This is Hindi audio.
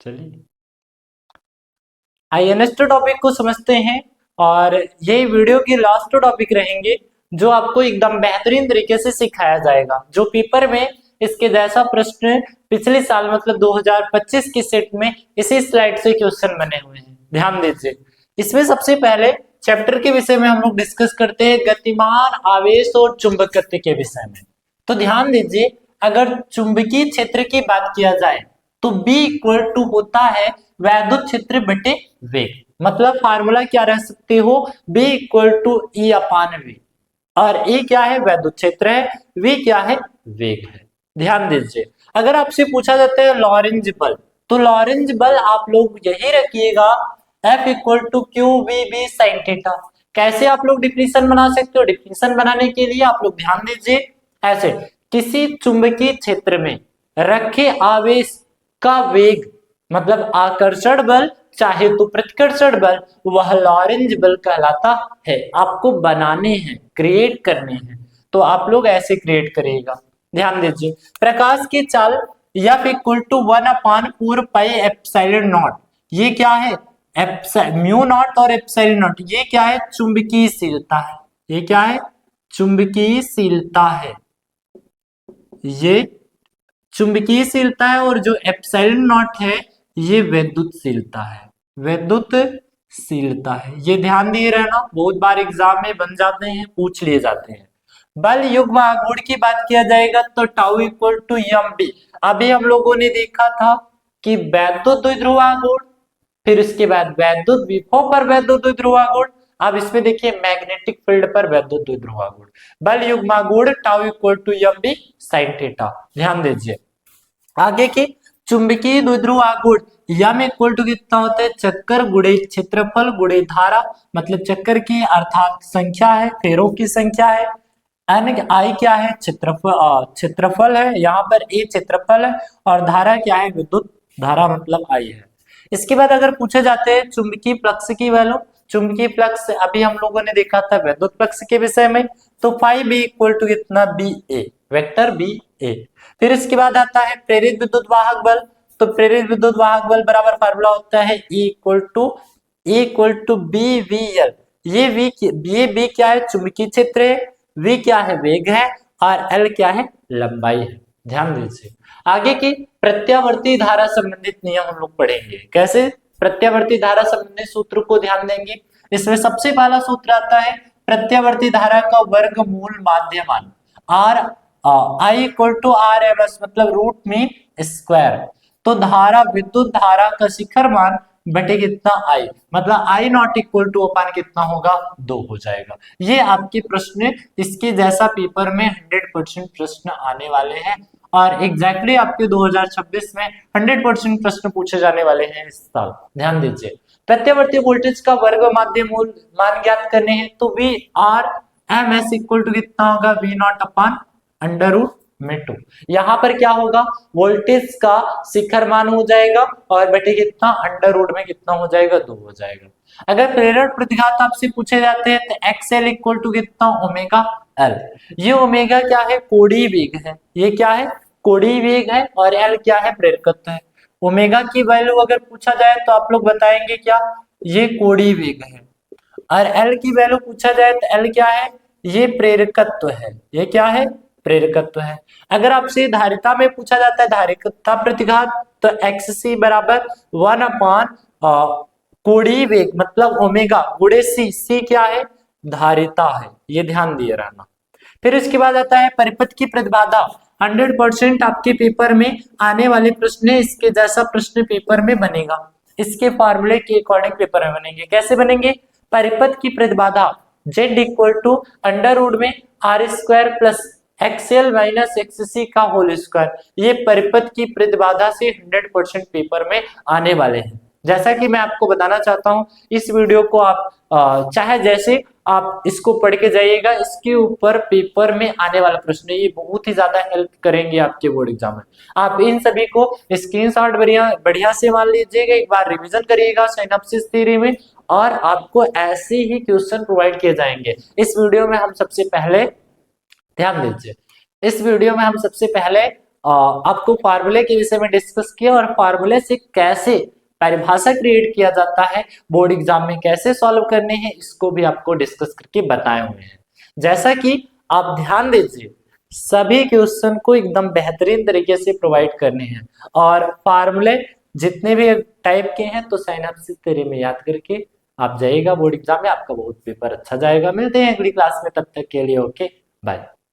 चलिए आइए नेक्स्ट टॉपिक को समझते हैं। और ये वीडियो की लास्ट टॉपिक रहेंगे जो आपको एकदम बेहतरीन तरीके से सिखाया जाएगा, जो पेपर में इसके जैसा प्रश्न पिछले साल मतलब 2025 की सेट में इसी स्लाइड से क्वेश्चन बने हुए हैं। ध्यान दीजिए, इसमें सबसे पहले चैप्टर के विषय में हम लोग डिस्कस करते हैं गतिमान आवेश और चुंबकत्व के विषय में। तो ध्यान दीजिए, अगर चुंबकीय क्षेत्र की बात किया जाए तो B इक्वल टू होता है वैद्युत क्षेत्र बटे वेग। मतलब फार्मूला क्या रह सकते हो, B equal to E upon V। और E क्या है, वैद्युत क्षेत्र है, V क्या है, वेग है। ध्यान दीजिए, अगर आपसे पूछा जाता है लॉरेंज बल, तो लॉरेंज बल आप लोग यही रखिएगा F equal to Q V B sine theta. कैसे आप लोग डिफिनेशन बना सकते हो, डिफिनेशन बनाने के लिए आप लोग ध्यान दीजिए, ऐसे किसी चुंबकीय क्षेत्र में रखे आवेश का वेग मतलब आकर्षण बल चाहे तो प्रतिकर्षण बल, वह लॉरेंज बल कहलाता है। आपको बनाने हैं, क्रिएट करने हैं, तो आप लोग ऐसे क्रिएट करिएगा। ध्यान दीजिए, प्रकाश की चाल F equal to 1/4 pi epsilon naught, ये क्या है, म्यू नॉट और एप्सिलॉन नॉट, ये क्या है, चुंबकीयशीलता है। ये क्या है, चुंबकीयशीलता है, ये चुंबकीयशीलता है। और जो एप्सिलॉन नॉट है ये वैद्युतशीलता है, वैद्युतशीलता है। ये ध्यान दिए रहना, बहुत बार एग्जाम में बन जाते हैं, पूछ लिए जाते हैं। बल युग्म आघूर्ण की बात किया जाएगा तो tau equal to M B. अभी हम लोगों ने देखा था कि वैद्युत द्विध्रुव आघूर्ण, फिर उसके बाद वैद्युत विभव पर वैद्युत द्विध्रुव आघूर्ण, अब इसमें देखिए मैग्नेटिक फील्ड पर वैद्युत द्विध्रुव आघूर्ण। बल युग्म आघूर्ण tau equal to M B sine theta. ध्यान दीजिए, आगे की चुंबकीय द्विध्रुव आघूर्ण यम इक्वल टू कितना होता है, चक्कर गुणे क्षेत्रफल गुणे धारा, मतलब चक्कर की अर्थात संख्या है, फेरों की संख्या है, एन आई क्या है, क्षेत्रफल है, यहाँ पर ए क्षेत्रफल है, और धारा क्या है, विद्युत धारा मतलब आई है। इसके बाद अगर पूछे जाते हैं चुंबकीय फ्लक्स की वैल्यू, चुंबकीय फ्लक्स अभी हम लोगों ने देखा था वैद्युत फ्लक्स के विषय में, तो फाइव बी इक्वल टू कितना, बी ए, वेक्टर बी ए। फिर इसके बाद आता है प्रेरित विद्युत वाहक बल, तो प्रेरित विद्युत वाहक बल बराबर फार्मूला होता है E equal to B V L. ये बी क्या है, चुंबकीय क्षेत्र है, V क्या है, वेग है, और L क्या है, लंबाई है। ध्यान दीजिए, आगे की प्रत्यावर्ती धारा संबंधित नियम हम लोग पढ़ेंगे। कैसे प्रत्यावर्ती धारा संबंधित सूत्र को ध्यान देंगे। इसमें सबसे पहला सूत्र आता है प्रत्यावर्ती धारा का वर्गमूल माध्यमान R I equal to R M S, मतलब रूट मीन स्क्वायर। तो धारा विद्युत धारा का शिखर मान बटे कितना आई, मतलब आई नॉट इक्वल टू अपान कितना होगा, 2 हो जाएगा। ये आपके प्रश्न इसके जैसा पेपर में 100% प्रश्न आने वाले हैं, और एग्जैक्टली आपके 2026 में 100% प्रश्न पूछे जाने वाले हैं इस साल। ध्यान दीजिए, प्रत्यावर्ती वोल्टेज का वर्ग माध्य मूल मान ज्ञात करने हैं, तो V R M S equal to कितना होगा, V naught upon under root में 2। यहाँ पर क्या होगा, वोल्टेज का शिखर मान हो जाएगा और बटे कितना, अंडर रूट में कितना हो जाएगा, 2 हो जाएगा। अगर प्रेरक प्रतिघात आपसे पूछे जाते हैं तो एक्सएल इक्वल टू कितना, ओमेगा एल। ये ओमेगा क्या है, कोणीय वेग है, ये क्या है, कोणीय वेग है, और एल क्या है, प्रेरकत्व है। ओमेगा की वैल्यू अगर पूछा जाए तो आप लोग बताएंगे क्या, ये कोणीय वेग है, और एल की वैल्यू पूछा जाए तो एल क्या है, ये प्रेरकत्व है, ये क्या है, प्रेरकत्व है। अगर आपसे धारिता में पूछा जाता है धारिता प्रतिघात, तो एक्स सी बराबर 1 अपान कोणीय वेग मतलब ओमेगा गुणे सी, सी क्या है, धारिता है, ये ध्यान दिए रहना। फिर इसके बाद आता है परिपथ की प्रतिबाधा। 100% आपके पेपर में आने वाले प्रश्न, इसके जैसा प्रश्न पेपर में बनेगा, इसके फॉर्मूले के अकॉर्डिंग पेपर में बनेंगे। कैसे बनेंगे, परिपथ की प्रतिबाधा Z equal to under root में R square plus XL minus XC का होल स्क्वायर। ये परिपथ की प्रतिबाधा से 100% पेपर में आने वाले हैं। जैसा कि मैं आपको बताना चाहता हूं, इस वीडियो को आप चाहे जैसे आप इसको पढ़ के जाइएगा, इसके ऊपर पेपर में आने वाला प्रश्न ये बहुत ही ज्यादा हेल्प करेंगे आपके बोर्ड एग्जाम में। आप इन सभी को स्क्रीनशॉट बढ़िया से मान लीजिएगा, एक बार रिवीजन करिएगा सिनॉप्सिस थ्योरी में, और आपको ऐसे ही क्वेश्चन प्रोवाइड किए जाएंगे। इस वीडियो में हम सबसे पहले ध्यान दीजिए, इस वीडियो में हम सबसे पहले आपको फार्मूले के विषय में डिस्कस किया और फार्मूले से कैसे परिभाषा क्रिएट किया जाता है, बोर्ड एग्जाम में कैसे सॉल्व करने हैं, इसको भी आपको डिस्कस करके बताए हुए हैं। जैसा कि आप ध्यान दीजिए, सभी क्वेश्चन को एकदम बेहतरीन तरीके से प्रोवाइड करने हैं और फार्मूले जितने भी टाइप के हैं तो साइनैप्सिस थ्योरी में याद करके आप जाइएगा बोर्ड एग्जाम में, आपका बहुत पेपर अच्छा जाएगा। मिलते हैं अगली क्लास में, तब तक के लिए ओके बाय।